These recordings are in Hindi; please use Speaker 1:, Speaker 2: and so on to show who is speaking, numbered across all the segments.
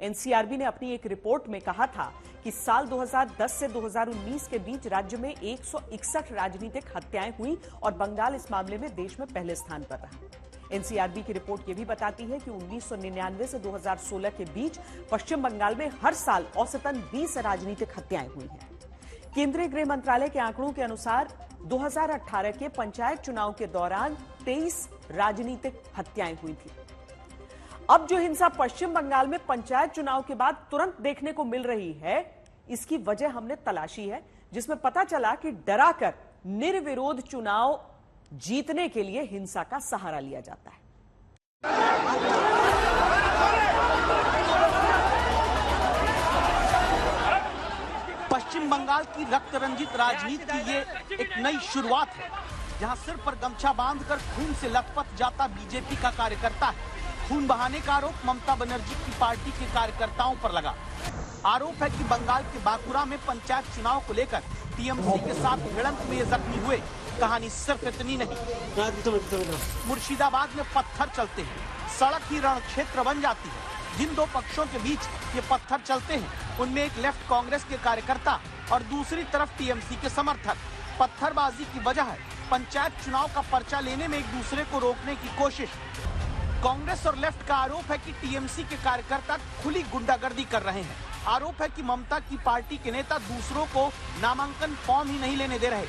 Speaker 1: एनसीआरबी ने अपनी एक रिपोर्ट में कहा था कि साल 2010 से 2019 के बीच राज्य में 161 राजनीतिक हत्याएं हुई और बंगाल इस मामले में देश में पहले स्थान पर रहा। एनसीआरबी की रिपोर्ट यह भी बताती है कि 1999 से 2016 के बीच पश्चिम बंगाल में हर साल औसतन 20 राजनीतिक हत्याएं हुई हैं। केंद्रीय गृह मंत्रालय के आंकड़ों के अनुसार 2018 के पंचायत चुनाव के दौरान 23 राजनीतिक हत्याएं हुई थी। अब जो हिंसा पश्चिम बंगाल में पंचायत चुनाव के बाद तुरंत देखने को मिल रही है, इसकी वजह हमने तलाशी है, जिसमें पता चला कि डराकर निर्विरोध चुनाव जीतने के लिए हिंसा का सहारा लिया जाता है।
Speaker 2: पश्चिम बंगाल की रक्त रंजित राजनीति की ये एक नई शुरुआत है, जहां सिर पर गमछा बांधकर खून से लथपथ जाता बीजेपी का कार्यकर्ता है। खून बहाने का आरोप ममता बनर्जी की पार्टी के कार्यकर्ताओं पर लगा। आरोप है कि बंगाल के बांकुरा में पंचायत चुनाव को लेकर टीएमसी के साथ भिड़ंत में ये जख्मी हुए। कहानी सिर्फ इतनी नहीं, मुर्शिदाबाद में पत्थर चलते हैं, सड़क ही रण क्षेत्र बन जाती है। जिन दो पक्षों के बीच ये पत्थर चलते हैं, उनमें एक लेफ्ट कांग्रेस के कार्यकर्ता और दूसरी तरफ टीएमसी के समर्थक। पत्थरबाजी की वजह है पंचायत चुनाव का पर्चा लेने में एक दूसरे को रोकने की कोशिश। कांग्रेस और लेफ्ट का आरोप है कि टीएमसी के कार्यकर्ता खुली गुंडागर्दी कर रहे हैं। आरोप है कि ममता की पार्टी के नेता दूसरों को नामांकन फॉर्म ही नहीं लेने दे रहे।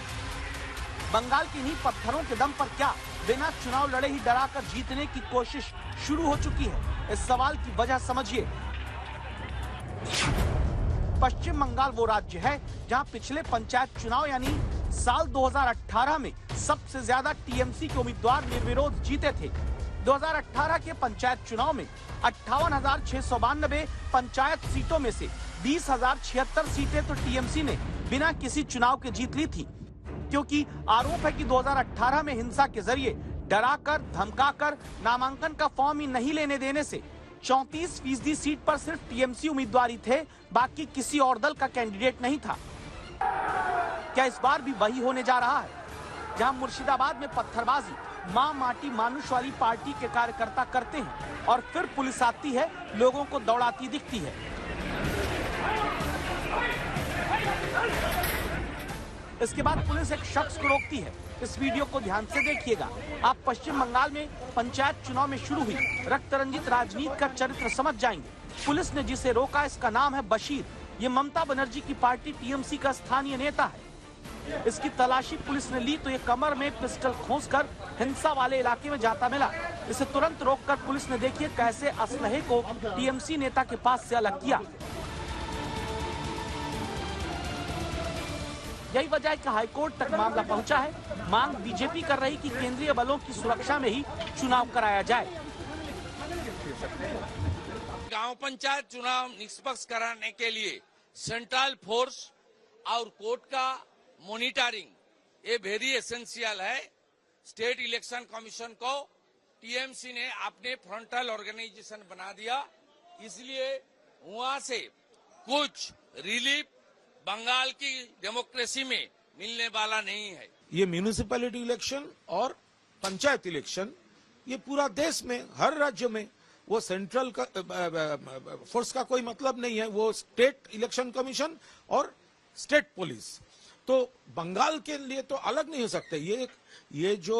Speaker 2: बंगाल के इन्हीं पत्थरों के दम पर क्या बिना चुनाव लड़े ही डराकर जीतने की कोशिश शुरू हो चुकी है? इस सवाल की वजह समझिए। पश्चिम बंगाल वो राज्य है जहां पिछले पंचायत चुनाव यानी साल 2018 में सबसे ज्यादा टीएमसी के उम्मीदवार निर्विरोध जीते थे। 2018 के पंचायत चुनाव में 58,692 पंचायत सीटों में से 20,076 सीटें तो टीएमसी ने बिना किसी चुनाव के जीत ली थी, क्योंकि आरोप है कि 2018 में हिंसा के जरिए डराकर धमकाकर नामांकन का फॉर्म ही नहीं लेने देने से 34% सीट पर सिर्फ टीएमसी उम्मीदवार थे, बाकी किसी और दल का कैंडिडेट नहीं था। क्या इस बार भी वही होने जा रहा है, जहां मुर्शिदाबाद में पत्थरबाजी मां माटी मानुष वाली पार्टी के कार्यकर्ता करते हैं और फिर पुलिस आती है, लोगों को दौड़ाती दिखती है। इसके बाद पुलिस एक शख्स को रोकती है। इस वीडियो को ध्यान से देखिएगा। आप पश्चिम बंगाल में पंचायत चुनाव में शुरू हुई रक्त रंजित राजनीति का चरित्र समझ जाएंगे। पुलिस ने जिसे रोका, इसका नाम है बशीर। ये ममता बनर्जी की पार्टी टीएमसी का स्थानीय नेता है। इसकी तलाशी पुलिस ने ली तो ये कमर में पिस्टल खोसकर हिंसा वाले इलाके में जाता मिला। इसे तुरंत रोककर पुलिस ने देखिए कैसे असलहे को टीएमसी नेता के पास से अलग किया। यही वजह है कि हाईकोर्ट तक मामला पहुंचा है। मांग बीजेपी कर रही कि केंद्रीय बलों की सुरक्षा में ही चुनाव कराया जाए।
Speaker 3: गांव पंचायत चुनाव निष्पक्ष कराने के लिए सेंट्रल फोर्स और कोर्ट का मॉनिटरिंग ये वेरी एसेंशियल है। स्टेट इलेक्शन कमीशन को टीएमसी ने अपने फ्रंटल ऑर्गेनाइजेशन बना दिया, इसलिए वहां से कुछ रिलीफ बंगाल की डेमोक्रेसी में मिलने वाला नहीं है।
Speaker 4: ये म्यूनिसिपैलिटी इलेक्शन और पंचायत इलेक्शन ये पूरा देश में हर राज्य में वो सेंट्रल का फोर्स का कोई मतलब नहीं है, वो स्टेट इलेक्शन कमीशन और स्टेट पुलिस। तो बंगाल के लिए तो अलग नहीं हो सकते। ये जो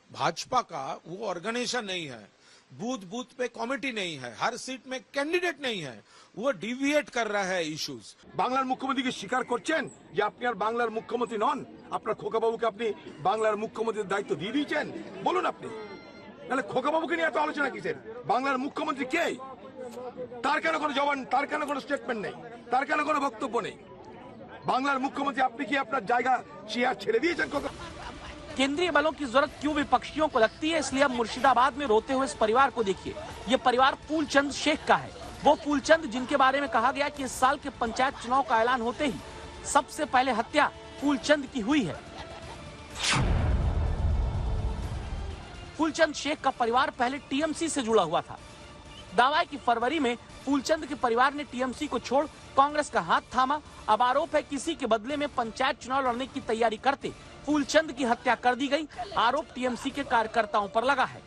Speaker 4: भाजपा का वो ऑर्गेनाइजेशन नहीं है, बूथ बूथ पे कमिटी नहीं है, हर सीट में कैंडिडेट नहीं है, वो डिविएट कर रहा है इश्यूज।
Speaker 5: বাংলার মুখ্যমন্ত্রীকে স্বীকার করছেন যে আপনি আর বাংলার মুখ্যমন্ত্রী নন, আপনার খোকা বাবুকে আপনি বাংলার মুখ্যমন্ত্রীর দায়িত্ব দিয়ে দিয়েছেন, বলুন আপনি। তাহলে খোকা বাবুকে নিয়ে এত আলোচনা কিসের? বাংলার মুখ্যমন্ত্রী কে? তার কেন কোনো জবান, তার কেন কোনো স্টেটমেন্ট নেই, তার কেন কোনো বক্তব্য নেই? বাংলার মুখ্যমন্ত্রী আপনি কি আপনার জায়গা চেয়ার ছেড়ে দিয়েছেন?
Speaker 2: केंद्रीय बलों की जरूरत क्यों विपक्षियों को लगती है, इसलिए अब मुर्शिदाबाद में रोते हुए इस परिवार को देखिए। ये परिवार फूलचंद शेख का है। वो फूलचंद जिनके बारे में कहा गया कि इस साल के पंचायत चुनाव का ऐलान होते ही सबसे पहले हत्या फूलचंद की हुई है। फूलचंद शेख का परिवार पहले टीएमसी से जुड़ा हुआ था। दावा है कि फरवरी में फूलचंद के परिवार ने टीएमसी को छोड़ कांग्रेस का हाथ थामा। अब आरोप है किसी के बदले में पंचायत चुनाव लड़ने की तैयारी करते फूलचंद की हत्या कर दी गई। आरोप टीएमसी के कार्यकर्ताओं पर लगा है।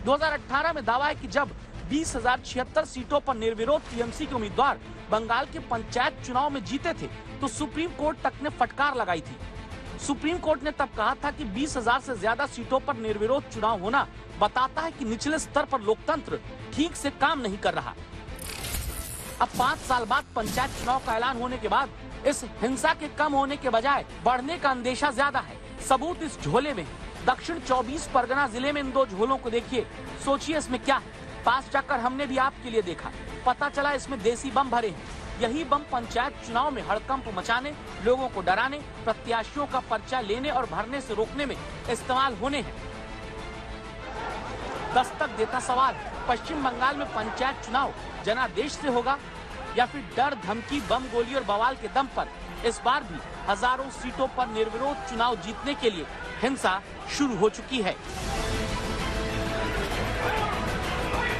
Speaker 2: 2018 में दावा है कि जब 20,076 सीटों पर निर्विरोध टीएमसी के उम्मीदवार बंगाल के पंचायत चुनाव में जीते थे तो सुप्रीम कोर्ट तक ने फटकार लगाई थी। सुप्रीम कोर्ट ने तब कहा था कि 20,000 से ज्यादा सीटों पर निर्विरोध चुनाव होना बताता है कि निचले स्तर पर लोकतंत्र ठीक से काम नहीं कर रहा। अब 5 साल बाद पंचायत चुनाव का ऐलान होने के बाद इस हिंसा के कम होने के बजाय बढ़ने का अंदेशा ज्यादा है। सबूत इस झोले में। दक्षिण 24 परगना जिले में इन 2 झोलों को देखिए, सोचिए इसमें क्या है। पास जाकर हमने भी आपके लिए देखा, पता चला इसमें देसी बम भरे हैं। यही बम पंचायत चुनाव में हड़कंप मचाने, लोगों को डराने, प्रत्याशियों का पर्चा लेने और भरने से रोकने में इस्तेमाल होने हैं। दस्तक देता सवाल, पश्चिम बंगाल में पंचायत चुनाव जनादेश से होगा या फिर डर, धमकी, बम, गोली और बवाल के दम पर इस बार भी हजारों सीटों पर निर्विरोध चुनाव जीतने के लिए हिंसा शुरू हो चुकी है।